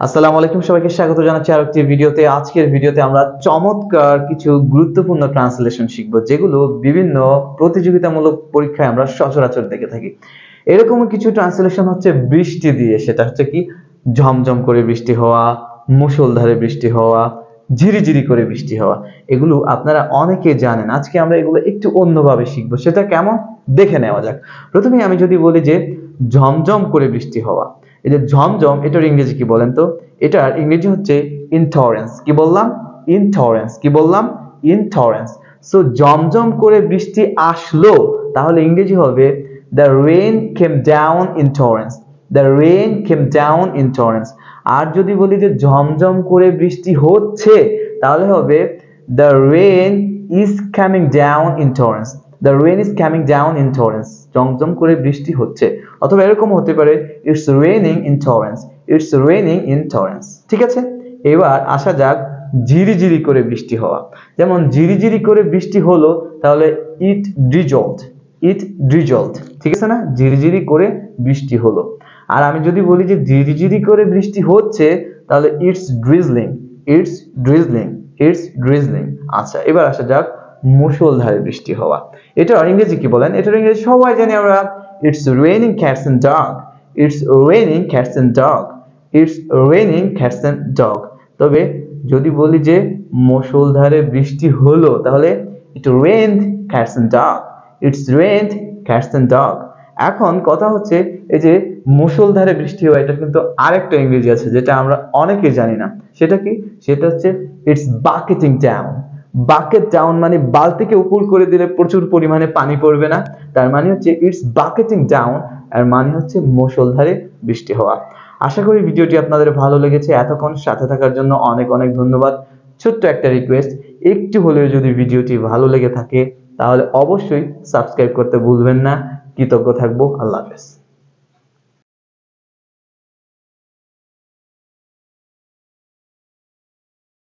আসসালামু আলাইকুম, সবাইকে স্বাগত জানাচ্ছি আরেকটি ভিডিওতে। আজকের ভিডিওতে আমরা চমৎকার কিছু গুরুত্বপূর্ণ ট্রান্সলেশন শিখব, যেগুলো বিভিন্ন প্রতিযোগিতামূলক পরীক্ষায় আমরা সচরাচর দেখে থাকি। এরকম কিছু ট্রান্সলেশন হচ্ছে বৃষ্টি দিয়ে, সেটা হচ্ছে কি ঝমঝম করে বৃষ্টি হওয়া, মুষলধারে বৃষ্টি হওয়া, ঝিরিঝিরি করে বৃষ্টি হওয়া। এগুলো আপনারা অনেকে জানেন। আজকে আমরা এগুলো একটু অন্যভাবে শিখবো। সেটা কেমন দেখে নেওয়া যাক। প্রথমে আমি যদি বলি যে ঝমঝম করে বৃষ্টি হওয়া, এই যে ঝমঝম, এটার ইংরেজি কি বলেন তো? এটার ইংরেজি হচ্ছে ইনটরেন্স। কি বললাম? ইনটরেন্স। কি বললাম? ইনটরেন্স। সো ঝমঝম করে বৃষ্টি আসলো, তাহলে ইংরেজি হবে the rain came down in torrents. The rain came down in torrents. আর যদি বলি যে ঝমঝম করে বৃষ্টি হচ্ছে, তাহলে হবে the rain is coming down in torrents. The rain is coming down in torrents. ঝমঝম করে বৃষ্টি হচ্ছে। অথবা এরকম হতে পারে it's raining in torrents. It's raining in torrents. ঠিক আছে, এবার আসা যাক ঝিরিঝিরি করে বৃষ্টি হওয়া। যেমন ঝিরিঝিরি করে বৃষ্টি হলো, তাহলে ইট ড্রিজলড। ইট ড্রিজলড। ঠিক আছে না? ঝিরিঝিরি করে বৃষ্টি হলো। আর আমি যদি বলি যে ঝিরিঝিরি করে বৃষ্টি হচ্ছে, তাহলে it's drizzling. It's drizzling. It's drizzling. আচ্ছা, এবার আসা যাক মুষলধারে বৃষ্টি হওয়া। এটার ইংরেজি কি বলেন? এটার ইংরেজি সবাই জানি আমরা, it's raining cats and dog. It's raining cats and dog. It's raining cats and dog. তবে যদি বলি যে মুষলধারে বৃষ্টি হলো, তাহলে it rained cats and dog. It's rained cats and dog. এখন কথা হচ্ছে, এই যে মুষলধারে বৃষ্টি হয়, এটা কিন্তু আরেকটা ইংরেজি আছে যেটা আমরা অনেকে জানি না। সেটা কি? সেটা হচ্ছে ইটস বাকেটিং ডাউন। বাকেট ডাউন মানে বালতিকে উপর করে দিলে প্রচুর পরিমাণে পানি পড়বে না, তার মানে হচ্ছে ইটস বাকেটিং ডাউন। আর মানে হচ্ছে মুষলধারে বৃষ্টি হওয়া। আশা করি ভিডিওটি আপনাদের ভালো লেগেছে। এতক্ষণ সাথে থাকার জন্য অনেক অনেক ধন্যবাদ। ছোট্ট একটা রিকোয়েস্ট, একটু হলেও যদি ভিডিওটি ভালো লেগে থাকে, তাহলে অবশ্যই সাবস্ক্রাইব করতে ভুলবেন না। কৃতজ্ঞ থাকবো। আল্লাহ হাফেজ।